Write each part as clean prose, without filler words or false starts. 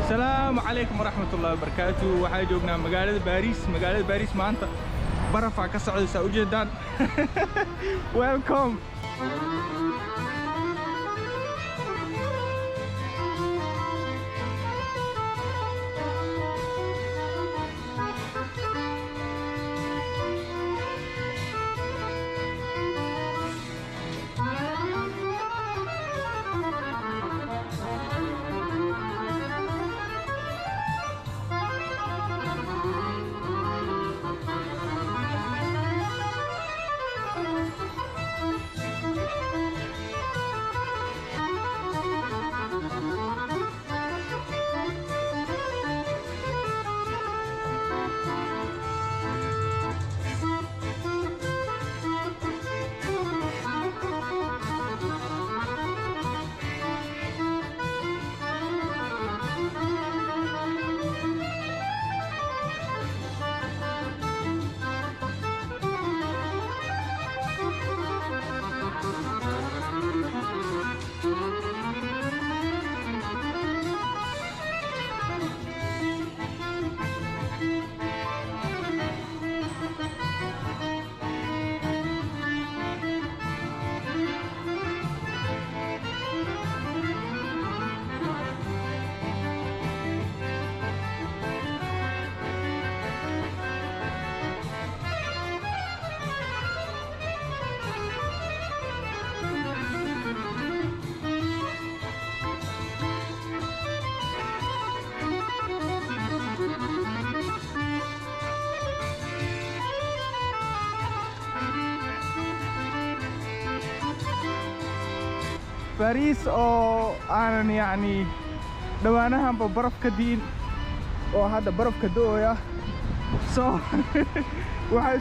السلام عليكم ورحمة الله وبركاته. waxaan joognaa magaalada Paris maanta barafa ka socda ujeedaan. Welcome. باريس oo aan yani dhawaanahanba baraf ka diin oo hadda baraf ka dooya so waxaan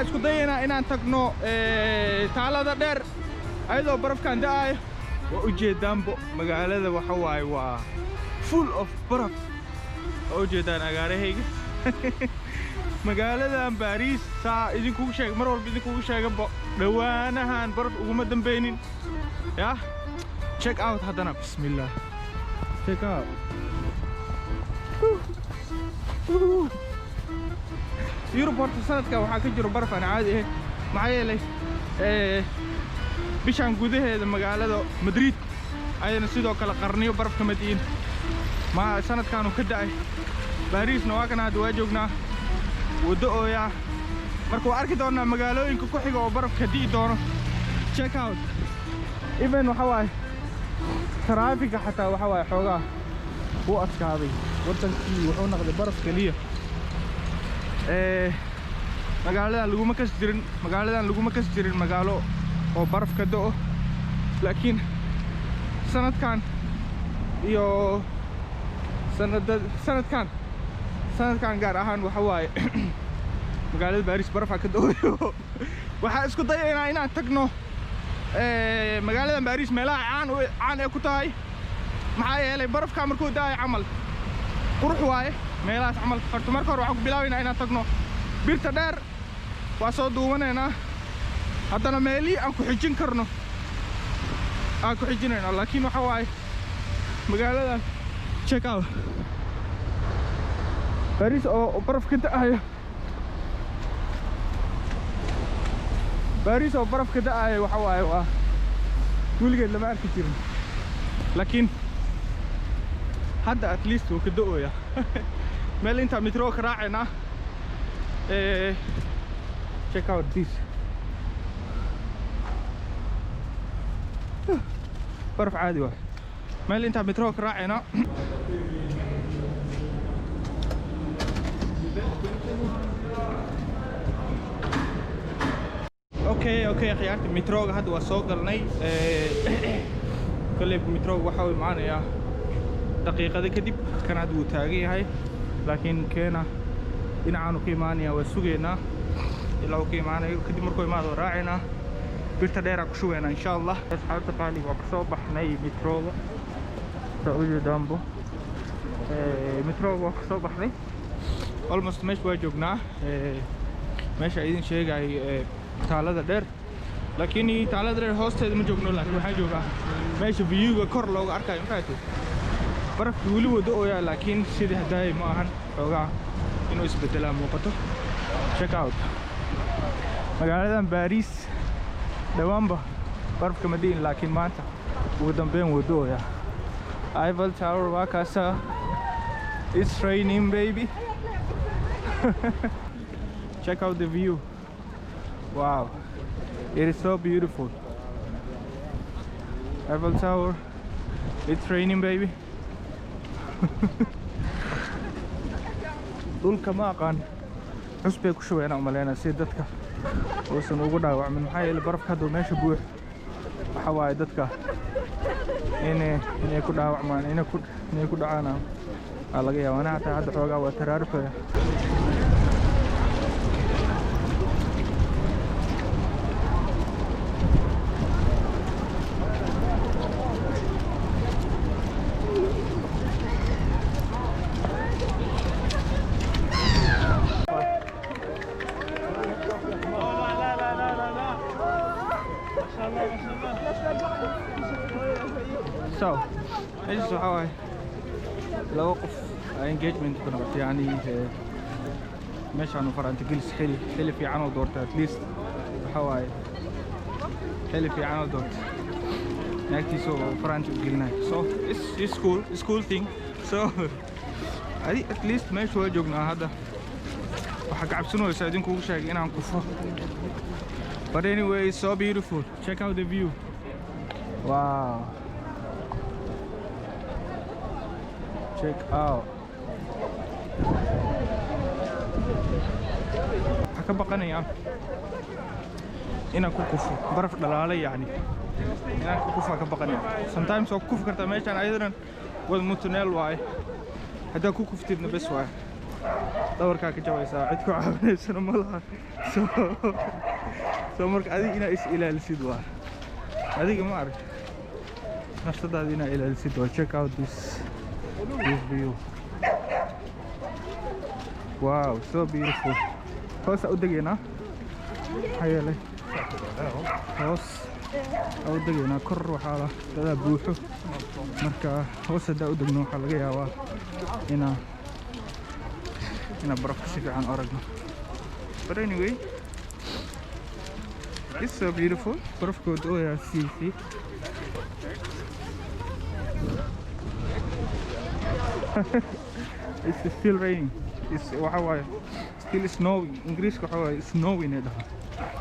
isku dayeynaa inaan tagno taalada dheer ayadoo barafkan da'ay oo ujeedaanbo magaalada waxa waaye waa full of baraf oo ujeedaan agaarahayga magaaladan Paris saa idinku sheeg mar walba idinku sheegaba dhawaanahan baraf uguma dambeeynin ya check out hadana bismillah check out Europe sanadka waxa ka jiro baraf aan caadi ah maxaa yeelay bishan gudaheeda magaalada Madrid ayana sidoo kale qarniyo baraf ka madiin ma sanadkan uu ka da'ay Paris waa kana hadda waa joognaa wado ooya marka waa arki doonaa magaalooyinka ku xiga oo baraf ka dii doono check out even waxa waaye traffic xataa waxa waaye xoogaa uu adkaaday wadankii wuxuu noqday baraf kaliya magaaladan laguma kas jirin magaalo oo baraf ka da'o laakiin sanadkan iyo sanadkan gaar ahaan waxa waaye magaalada Paris baraf ka da'o waxa isku dayeynaa inaan tagno magaalada Paris meelaha caan ay ku tahay maxaa yeelay barafka markuu da'ay camal qurux waaye meelahaas camal horta marka hore waxaan ku bilaabaynaa inaan tagno birta dheer waa soo duubaneynaa haddana meelihii aan ku xijin karno aan ku xijinaynaa laakiin waxa waaye magaaladan check out Paris oo baraf ka da'aya Paris oo baraf ka da'ay waxa waaye waa weligeed lama arki jirin laakiin hadda at least uu ka da'oya meel inta metro ka raacayna check out this baraf caadi waa meel inta metro ka raacayna اوكي خيارتي مترو هذا وسوق galnay كل مترو waxa uu maanaya daqiiqada kadib kan aad uu taagan yahay laakiin keena inaanu ka imaanaya waa sugeena ilaa uu ka imaanayo kadib markuu imaado raacina birta dheer ku shuweena insha Allah asxaabta qaali waa soo baxnay metroga soo dambo metroga waa soo baxnay almost meesh waa joognaa meesha idin sheegay taalada dheer لكني تعال دري هوست ما جوجنا لكن waxaan joogaa meesha view-ga kor looga arkayo maxay tahay barafki weli wuu da'oyaa laakiin sidii haddaay ma ahan xoogaa inuu isbedelaa muuqato. Check out magaaladan Paris dhawaanba barafka ma diin laakiin maanta ugu dambeyn wuu da'oyaa. Eiffel Tower waa kaasa. It's raining baby. Check out the view. Wow, it is so beautiful. Eiffel Tower. It's raining baby. dhulka ma aqaan cusbay ku shubeen aan maleena si dadka uusan ugu dhaawacmin maxaa yeelay barafka hadda meesha buux waxa waaye dadka inay ku dhaawacmaan inay ku dhacaan laga yaabaa hataa hadda xoogaa waa taraarufaya. So, this is how I لو قف engagement كنا يعني مش عنو فرنت جلس حلي في عنو دورت at least حواي حلي في عنو دورت نكتي so فرنت جلنا so it's cool thing so هذي at least ما شوي جوجنا هذا وحق عبسنو يساعدين كل شيء إنا نكفه but anyway it's so beautiful. Check out the view. Wow, check out. حكا بقني إنا كوكوفو برف دلالة يعني إنا كوكوفو حكا بقني sometimes so كوكوفو كرتا ماشان أيضا والموتونيل واي هدا كوكوفو تبني بس واي دور كاكا جواي ساعدكو عاوني سنو ملها so مرك أدي إنا إس إلى السيدوار أدي ما أعرف نفسد هذينا إلى السيدوار. check out this view. Wow, so beautiful. هوس أودجينا حيالي هوس أودجينا كر وحالة هذا بوحو مركا هوس دا أودجنا حلقة يا هنا برفق سيف عن أرجنا but anyway it's so beautiful. برفق ودو يا سيفي it's still raining. It's still snowing. English is snowing it.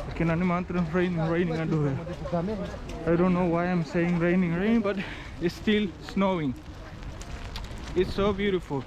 لكن أنا ما أنتظر raining عنده. I don't know why I'm saying raining but it's still snowing. It's so beautiful.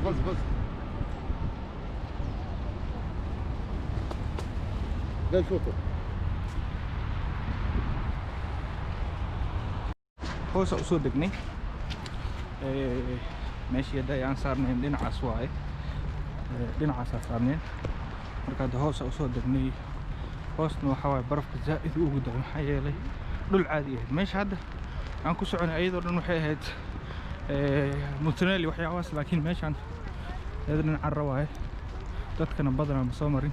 بس ده الفوتو هو سأصور دقني ماشي يدا يعني صارنين دين عصواي دين عصا صارنين مركز هو سأصور دقني هوسنا حواي برف زائد وقدر حيالي دول عادي ماشي هذا عن كسرنا أيضا إنه حيهد موتونيل وحياة واس لكن ماشي عن قدرنا نعرّوها dadkana badana ma soo marin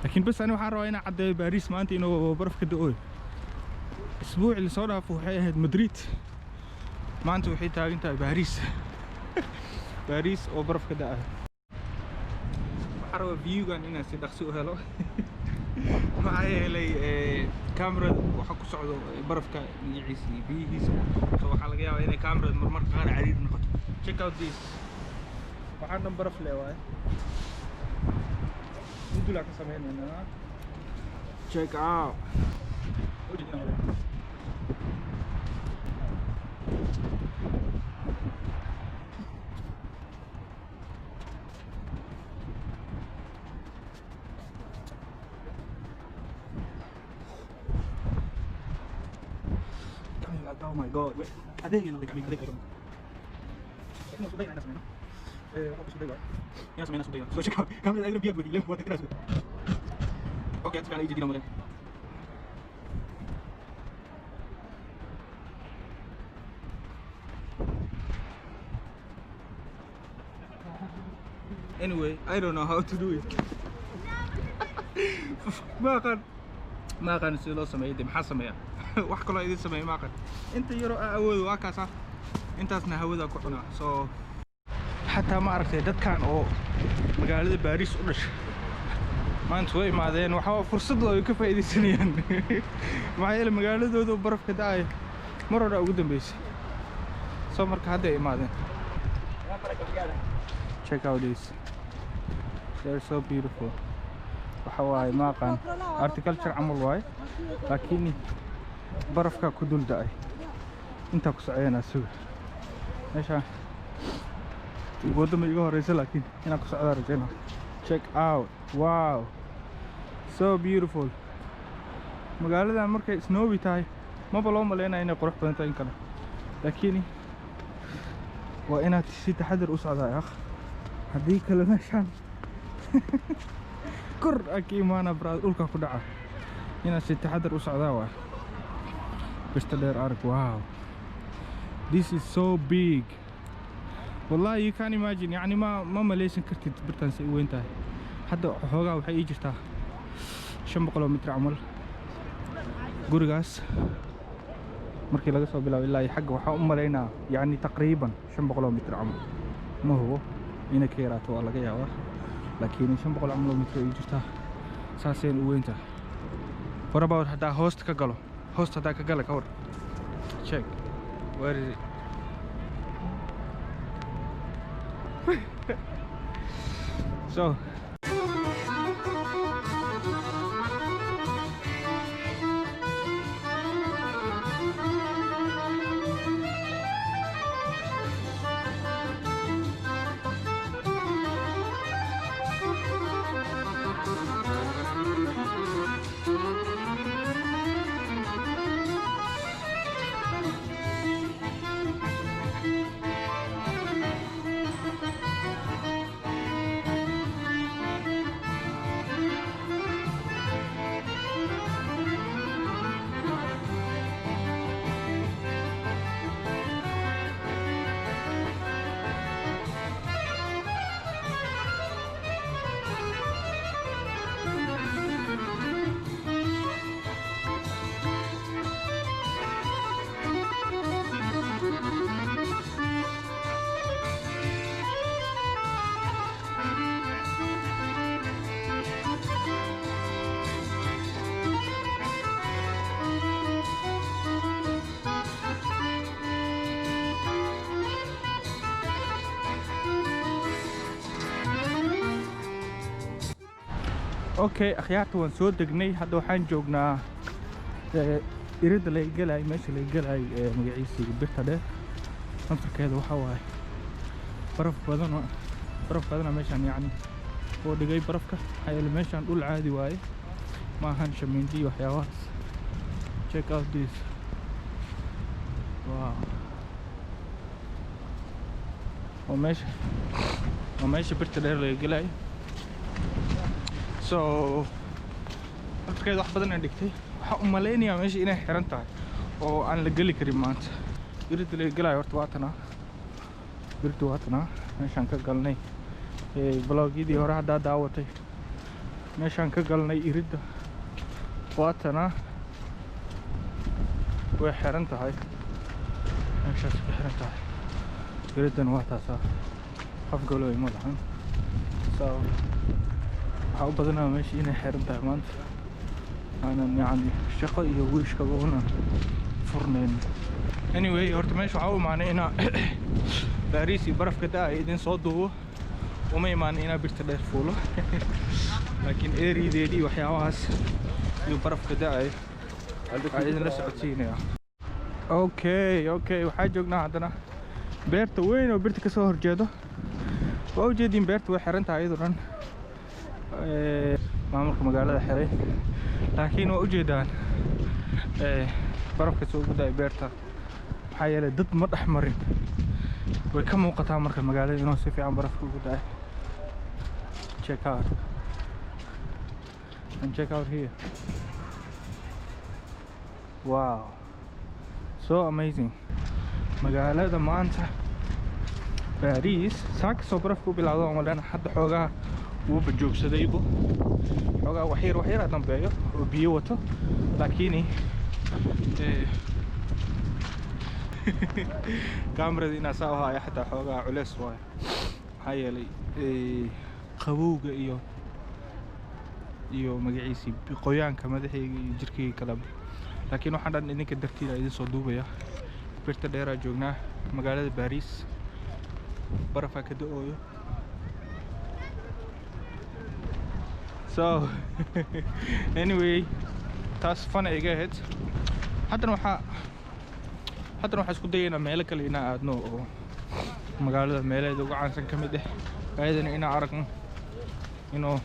laakiin bas ani waxaan rabaa inaan cadeeyo Paris maanta inuu baraf ka da'o isbuuci la soo dhaafo waxay ahayd Madrid maanta waxay taagan tahay Paris oo baraf ka da'ay waxaan rabaa view-gan inaan si dhaqso u helo maxaa yeelay kamarada waxa ku socdo barafka magaciisa biyihiisa soo waxaa laga yaabaa inay kamarada marmar qaar cariir noqoto. Check out this waxaan baraf leeyahay check out Oh my god. I think it's like I think احنا صدقنا احنا سمعنا صدقنا يا سمعنا صدقنا سو شكرا كم انا بيقول لي هو تكراس اوكي تبع يجي دينا anyway I don't know how to do it ما كان سيلو سميه دي maxaa sameeyaa wax kale idin sameeyay ma qad inta yaro awood waa kaasa intaasna hawada ku cunaa so xataa ma aragtay dadkan oo magaalada Paris u dhashay maanta way imaadeen waxa fursad loo ka faa'iideysanayaan maxaa yeelay magaaladooda barafka daay mar hore ugu dambeysay so marka hadda imaadeen check out this they're so beautiful waxa waay ma qaan horticulture amal waay laakiin barafka ku dul daay inta ku socodana suuq meesha wadamo iga horeysa laakiin inaan ku socdo rajayna check out wow so beautiful magaalada markay snowy tahay ma balo maleynaa inay qurux badan tahay kale laakiin waa inaad si taxadar u socdaa akh hadii kale meeshan kor akiimana braad ulka ku dhaca inaad si taxadar u socdaa waa basta dheer arag wow this is so big wallahi you can imagine yani ma maleysan kartid birtan si weyn tahay hadda xoogaa waxay ii jirtaa 500 mitir amal gurigaas markii laga soo bilaabo ilaa xagga waxa u maleynaa yani taqriiban 500 mitir amal ma hubo ina ka yaraato waa laga yaabaa laakiin 500 mitir ii jirtaa saaseen u weyn tahay what about hadda host ka galo host hadda ka gala ka war check where is it so okay akhyaarta waan soo degnay hadda waxaan joognaa irida la galay meesha la galay magaciisa birta dheer antarkeeda waxa waay baraf badan meeshan yani oo dhigay barafka hayl meeshan dhul caadi waaye ma ahan shamiintii waxyaabahaas check out this wow oo meesha birta dheer la galay so antarkeeda wax badan aan dhigtay waxa u maleynayaa meesha inay xiran tahay oo aan la gali karin maanta irida la galay horta waatana birtu waatana meeshaan ka galnay vlogidii hore hadda daawatay meeshaan ka galnay irida waatana way xiran tahay meeshaas ka xiran tahay iridan waa taasa afgalo ay madaxan so waxaa u badanaa meesha inay xiran tahay maanta aanan yani shaqo iyo wiishkaba una furnayn anyway horta meesha waxaa u imaanay inaa Paris iyo barafka daa idin soo duubo uma imaanay inaa birta dheer fuulo laakiin eerideedii waxyaabahaas iyo barafka daa ay idin la socodsiinaya okay waxaa joognaa haddana beerta weyn oo birta ka soo horjeedo waa ujeedin beerta way xiran tahay iyadoo dhan maamulka magaalada xiray laakiin waa ujeedaan barafka soo guday beerta maxaa yeelay dad ma dhex marin way ka muuqataa marka magaalada inuu si fiican barafka ugu da'ay. Check out and check out here. Wow, so amazing. magaalada maanta Paris saaka soo barafku bilowdo oo malan hadda xoogaa wuu bajoogsadaybo xoogaa wax yar dambeeyo oo biyo wato laakiin kaamirada inaa saa u haya xataa xoogaa culeys waayo maxaa yeelay qabowga iyo magaciisii qoyaanka madaxayga iyo jirkayga kala laakiin waxaan dhan idinka dartiida idin soo duubaya birta dheeraa joognaa magaalada Paris barafaa ka da'ooyo so anyway taas fana iga ahayd haddana waxaa isku dayaynaa meelo kale inaa aadno oo magaalada meelaheeda ugu caansan ka mid ah ayadana inaa aragno inuu